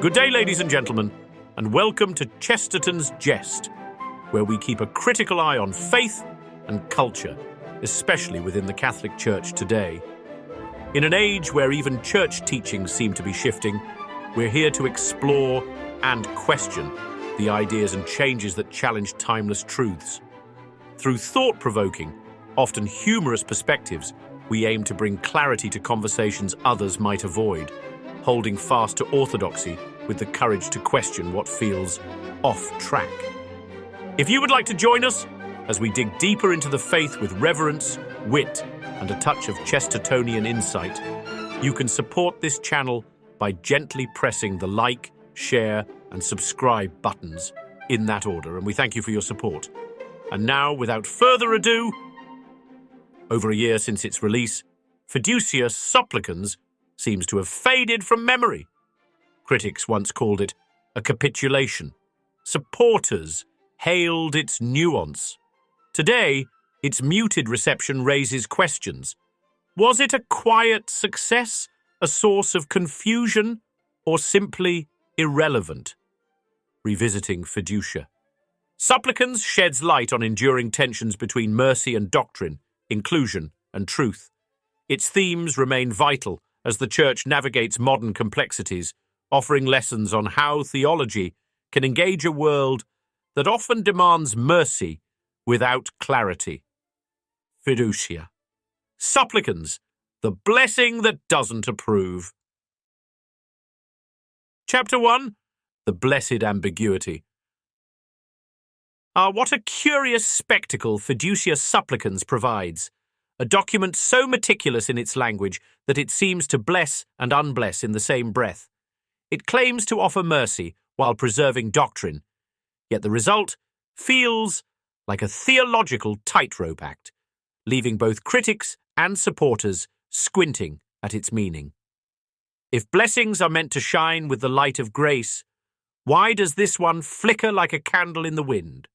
Good day, ladies and gentlemen, and welcome to Chesterton's Jest, where we keep a critical eye on faith and culture, especially within the Catholic Church today. In an age where even church teachings seem to be shifting, we're here to explore and question the ideas and changes that challenge timeless truths. Through thought-provoking, often humorous perspectives, we aim to bring clarity to conversations others might avoid, holding fast to orthodoxy with the courage to question what feels off track. If you would like to join us as we dig deeper into the faith with reverence, wit, and a touch of Chestertonian insight, you can support this channel by gently pressing the like, share, and subscribe buttons in that order, and we thank you for your support. And now, without further ado, over a year since its release, Fiducia Supplicans seems to have faded from memory. Critics once called it a capitulation. Supporters hailed its nuance. Today, its muted reception raises questions. Was it a quiet success, a source of confusion, or simply irrelevant? Revisiting Fiducia. Supplicans sheds light on enduring tensions between mercy and doctrine, inclusion and truth. Its themes remain vital as the Church navigates modern complexities, offering lessons on how theology can engage a world that often demands mercy without clarity. Fiducia. Supplicans, the blessing that doesn't approve. Chapter 1. The Blessed Ambiguity. What a curious spectacle Fiducia Supplicans provides. A document so meticulous in its language that it seems to bless and unbless in the same breath. It claims to offer mercy while preserving doctrine, yet the result feels like a theological tightrope act, leaving both critics and supporters squinting at its meaning. If blessings are meant to shine with the light of grace, why does this one flicker like a candle in the wind?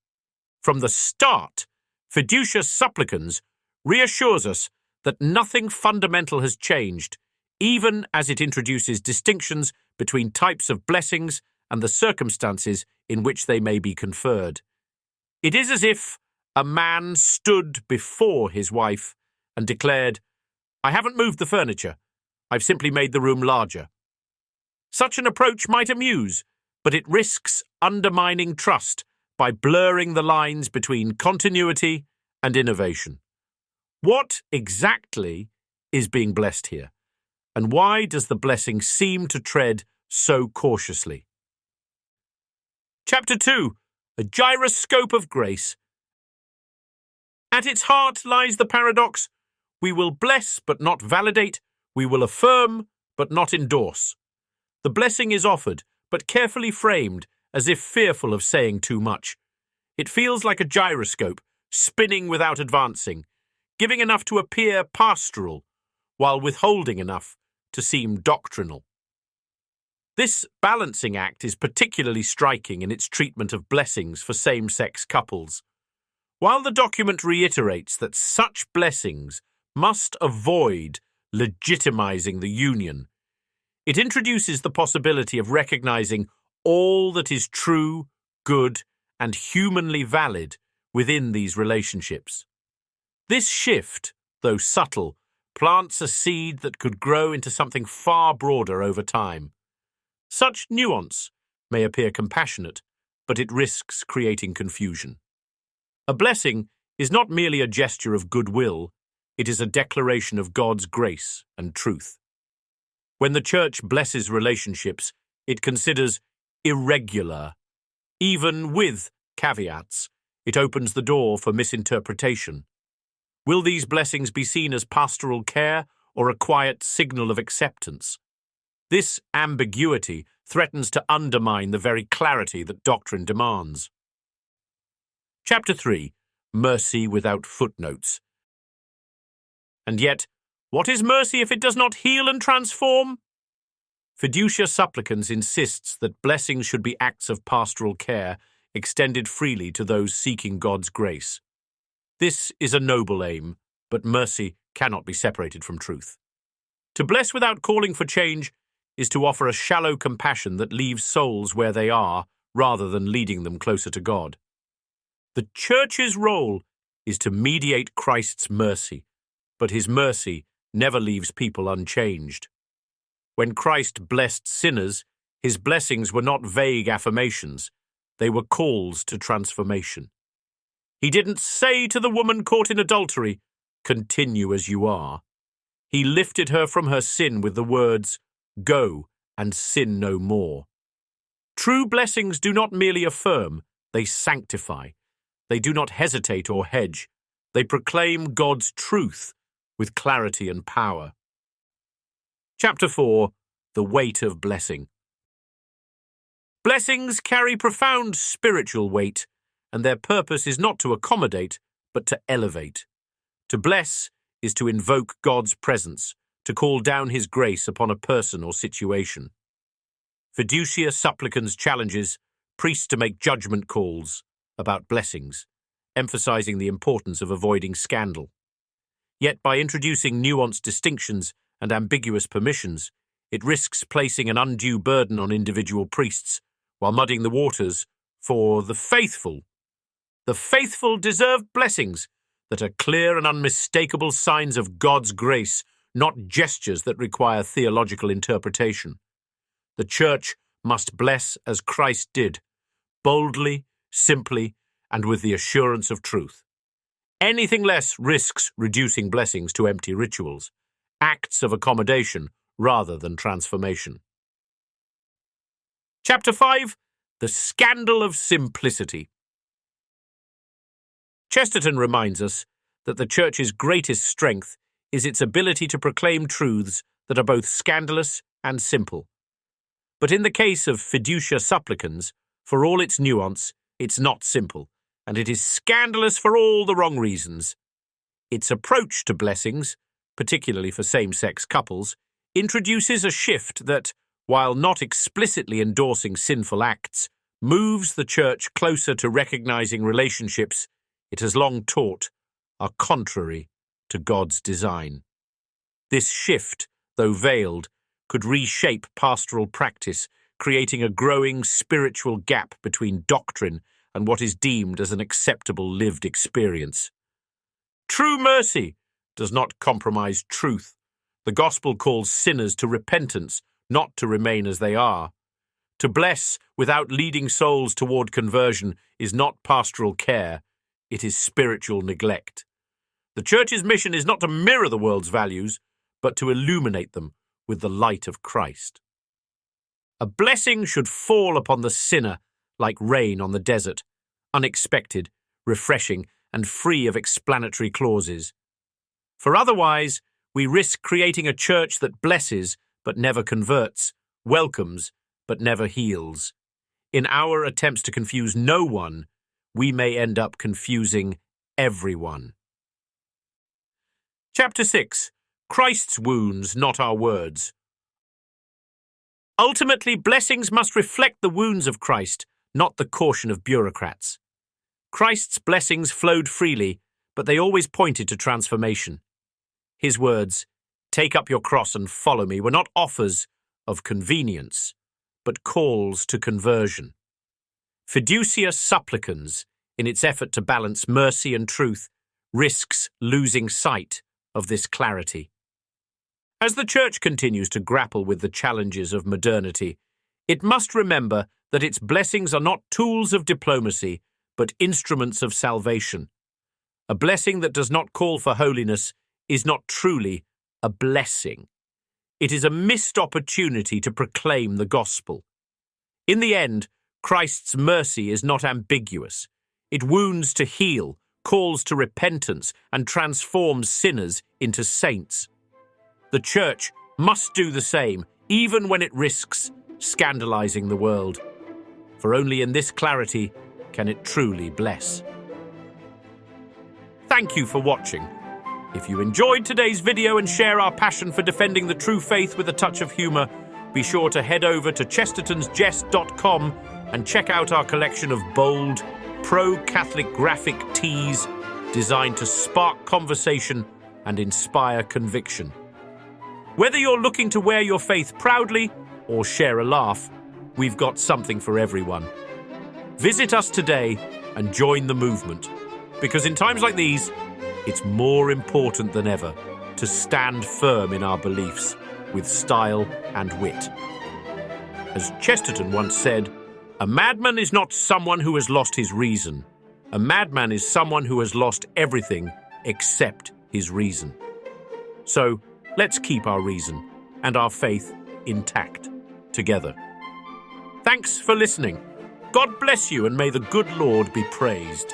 From the start, Fiducia Supplicans reassures us that nothing fundamental has changed, even as it introduces distinctions between types of blessings and the circumstances in which they may be conferred. It is as if a man stood before his wife and declared, "I haven't moved the furniture, I've simply made the room larger." Such an approach might amuse, but it risks undermining trust by blurring the lines between continuity and innovation. What exactly is being blessed here, and why does the blessing seem to tread so cautiously? Chapter 2. A Gyroscope of Grace. At its heart lies the paradox: we will bless but not validate, we will affirm but not endorse. The blessing is offered, but carefully framed, as if fearful of saying too much. It feels like a gyroscope, spinning without advancing, giving enough to appear pastoral, while withholding enough to seem doctrinal. This balancing act is particularly striking in its treatment of blessings for same-sex couples. While the document reiterates that such blessings must avoid legitimizing the union, it introduces the possibility of recognizing all that is true, good, and humanly valid within these relationships. This shift, though subtle, plants a seed that could grow into something far broader over time. Such nuance may appear compassionate, but it risks creating confusion. A blessing is not merely a gesture of goodwill, it is a declaration of God's grace and truth. When the Church blesses relationships, it considers irregular. Even with caveats, it opens the door for misinterpretation. Will these blessings be seen as pastoral care or a quiet signal of acceptance? This ambiguity threatens to undermine the very clarity that doctrine demands. Chapter 3. Mercy without footnotes. And yet, what is mercy if it does not heal and transform? Fiducia Supplicans insists that blessings should be acts of pastoral care extended freely to those seeking God's grace. This is a noble aim, but mercy cannot be separated from truth. To bless without calling for change is to offer a shallow compassion that leaves souls where they are rather than leading them closer to God. The Church's role is to mediate Christ's mercy, but his mercy never leaves people unchanged. When Christ blessed sinners, his blessings were not vague affirmations, they were calls to transformation. He didn't say to the woman caught in adultery, "Continue as you are." He lifted her from her sin with the words, "Go and sin no more." True blessings do not merely affirm, they sanctify. They do not hesitate or hedge. They proclaim God's truth with clarity and power. Chapter 4. The Weight of Blessing. Blessings carry profound spiritual weight, and their purpose is not to accommodate, but to elevate. To bless is to invoke God's presence, to call down his grace upon a person or situation. Fiducia Supplicans challenges priests to make judgment calls about blessings, emphasizing the importance of avoiding scandal. Yet by introducing nuanced distinctions and ambiguous permissions, it risks placing an undue burden on individual priests while muddying the waters for the faithful. The faithful deserve blessings that are clear and unmistakable signs of God's grace, not gestures that require theological interpretation. The Church must bless as Christ did, boldly, simply, and with the assurance of truth. Anything less risks reducing blessings to empty rituals, acts of accommodation rather than transformation. Chapter 5. The Scandal of Simplicity. Chesterton reminds us that the Church's greatest strength is its ability to proclaim truths that are both scandalous and simple. But in the case of Fiducia Supplicans, for all its nuance, it's not simple, and it is scandalous for all the wrong reasons. Its approach to blessings, particularly for same-sex couples, introduces a shift that, while not explicitly endorsing sinful acts, moves the Church closer to recognizing relationships it has long taught are contrary to God's design. This shift, though veiled, could reshape pastoral practice, creating a growing spiritual gap between doctrine and what is deemed as an acceptable lived experience. True mercy does not compromise truth. The gospel calls sinners to repentance, not to remain as they are. To bless without leading souls toward conversion is not pastoral care, it is spiritual neglect. The Church's mission is not to mirror the world's values, but to illuminate them with the light of Christ. A blessing should fall upon the sinner like rain on the desert, unexpected, refreshing, and free of explanatory clauses. For otherwise, we risk creating a church that blesses but never converts, welcomes but never heals. In our attempts to confuse no one, we may end up confusing everyone. Chapter 6. Christ's wounds, not our words. Ultimately, blessings must reflect the wounds of Christ, not the caution of bureaucrats. Christ's blessings flowed freely, but they always pointed to transformation. His words, "Take up your cross and follow me," were not offers of convenience, but calls to conversion. Fiducia Supplicans, in its effort to balance mercy and truth, risks losing sight of this clarity. As the Church continues to grapple with the challenges of modernity, it must remember that its blessings are not tools of diplomacy, but instruments of salvation. A blessing that does not call for holiness is not truly a blessing. It is a missed opportunity to proclaim the gospel. In the end, Christ's mercy is not ambiguous. It wounds to heal, calls to repentance, and transforms sinners into saints. The Church must do the same, even when it risks scandalizing the world. For only in this clarity can it truly bless. Thank you for watching. If you enjoyed today's video and share our passion for defending the true faith with a touch of humor, be sure to head over to chestertonsjest.com and check out our collection of bold, pro-Catholic graphic tees designed to spark conversation and inspire conviction. Whether you're looking to wear your faith proudly or share a laugh, we've got something for everyone. Visit us today and join the movement, because in times like these, it's more important than ever to stand firm in our beliefs with style and wit. As Chesterton once said, "A madman is not someone who has lost his reason. A madman is someone who has lost everything except his reason." So let's keep our reason and our faith intact together. Thanks for listening. God bless you, and may the good Lord be praised.